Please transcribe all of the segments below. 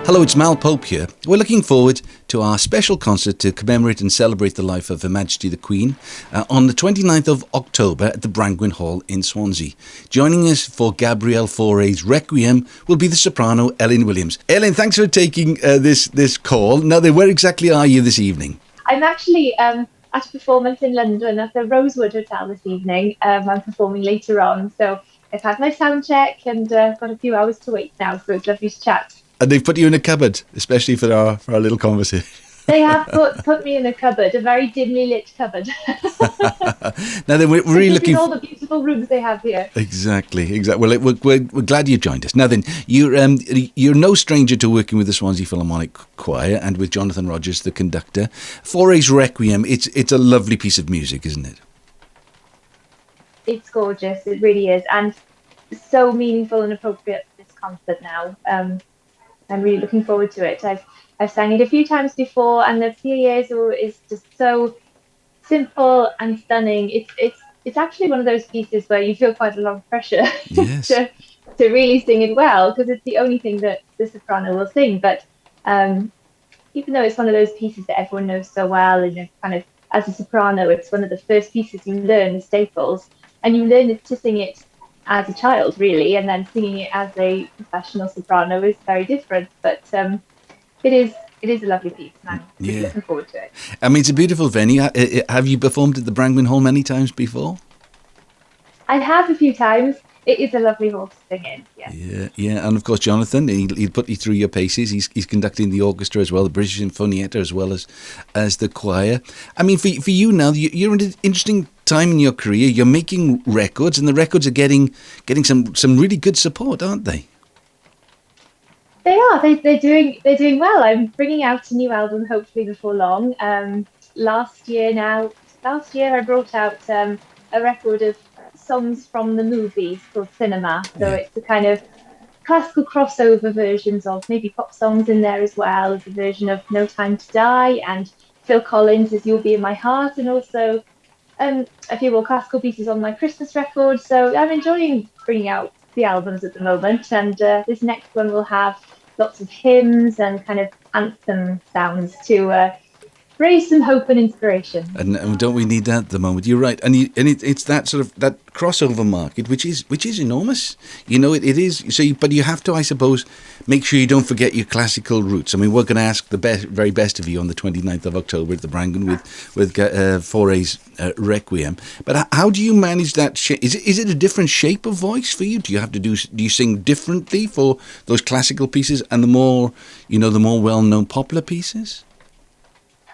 Hello, it's Mal Pope here. We're looking forward to our special concert to commemorate and celebrate the life of Her Majesty the Queen on the 29th of October at the Brangwyn Hall in Swansea. Joining us for Gabrielle Fauré's Requiem will be the soprano Elin Williams. Elin, thanks for taking this call. Now then, where exactly are you this evening? I'm actually at a performance in London at the Rosewood Hotel this evening. I'm performing later on, so I've had my sound check and got a few hours to wait now, so it's lovely to chat. And they've put you in a cupboard, especially for our little conversation. They have put me in a cupboard, a very dimly lit cupboard. Now then, we're really looking all the beautiful rooms they have here. Exactly. Well, we're glad you joined us. Now then, you're no stranger to working with the Swansea Philharmonic Choir and with Jonathan Rogers, the conductor. Fauré's Requiem, it's a lovely piece of music, isn't it? It's gorgeous. It really is, and so meaningful and appropriate for this concert now. I'm really looking forward to it. I've sang it a few times before, and the Piezo is just so simple and stunning. It's actually one of those pieces where you feel quite a lot of pressure yes. to really sing it well, because it's the only thing that the soprano will sing. But even though it's one of those pieces that everyone knows so well, and kind of as a soprano, it's one of the first pieces you learn, the staples, and you learn to sing it as a child, really, and then singing it as a professional soprano is very different. But it is a lovely piece, and I'm really looking forward to it. I mean, it's a beautiful venue. Have you performed at the Brangwyn Hall many times before? I have a few times. It is a lovely hall to sing in. Yes. Yeah, and of course Jonathan, he'll put you through your paces. He's conducting the orchestra as well, the British Sinfonietta, as well as the choir. I mean, for you now, you're in an interesting time in your career. You're making records, and the records are getting some really good support, aren't they? They are. They're doing well. I'm bringing out a new album hopefully before long. Last year I brought out a record of songs from the movies called Cinema. So it's a kind of classical crossover versions of maybe pop songs in there as well, as a version of No Time to Die and Phil Collins' You'll Be in My Heart, and also a few more classical pieces on my Christmas record. So I'm enjoying bringing out the albums at the moment, and this next one will have lots of hymns and kind of anthem sounds to raise some hope and inspiration. And don't we need that at the moment? You're right, and it's that sort of that crossover market, which is enormous. You know, it is. So, but you have to, I suppose, make sure you don't forget your classical roots. I mean, we're going to ask the very best of you on the 29th of October at the Brangwyn with Fauré's Requiem. But how do you manage that? Is it a different shape of voice for you? Do you sing differently for those classical pieces and the more well-known popular pieces?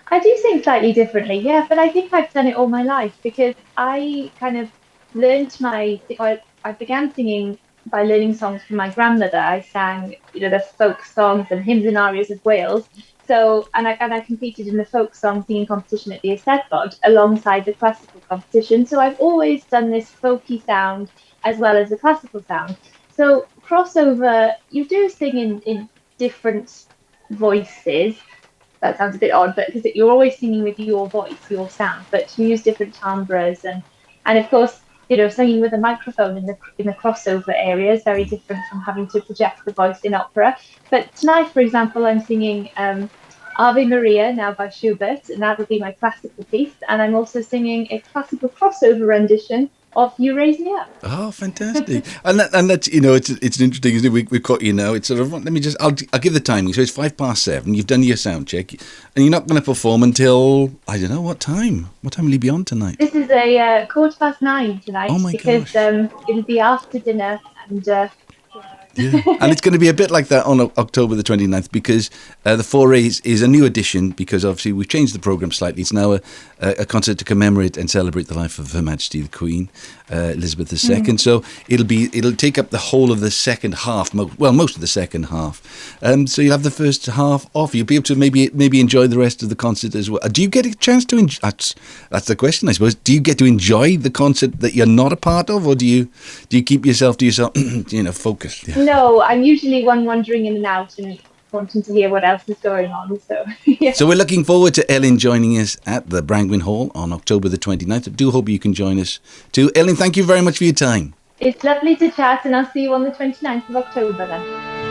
I do sing slightly differently, yeah, but I think I've done it all my life, because I kind of learned I began singing by learning songs from my grandmother. I sang, the folk songs and hymns and arias of Wales. So, and I competed in the folk song singing competition at the Eisteddfod alongside the classical competition. So I've always done this folky sound as well as the classical sound. So crossover, you do sing in different voices. That sounds a bit odd, but because you're always singing with your voice, your sound, but you use different timbres, and of course, singing with a microphone in the crossover area is very different from having to project the voice in opera. But tonight, for example, I'm singing Ave Maria now by Schubert, and that would be my classical piece, and I'm also singing a classical crossover rendition of You Raise Me Up. Oh, fantastic! and that's it's interesting, isn't it? We've caught you now. It's sort of I'll give the timing. So it's 7:05. You've done your sound check, and you're not going to perform until I don't know what time. What time will you be on tonight? This is a 9:15 tonight. Oh my because gosh. It'll be after dinner and. Yeah, and it's going to be a bit like that on October the 29th, because the Fauré's is a new edition, because obviously we've changed the programme slightly. It's now a concert to commemorate and celebrate the life of Her Majesty the Queen, Elizabeth II. Mm-hmm. So it'll take up the whole of the second half, most of the second half. So you'll have the first half off. You'll be able to maybe enjoy the rest of the concert as well. Do you get a chance to enjoy? That's the question, I suppose. Do you get to enjoy the concert that you're not a part of, or do you keep yourself to yourself, focused? Yeah. No, I'm usually one wandering in and out and wanting to hear what else is going on. So, yeah. So we're looking forward to Elin joining us at the Brangwyn Hall on October the 29th. I do hope you can join us too. Elin, thank you very much for your time. It's lovely to chat, and I'll see you on the 29th of October then.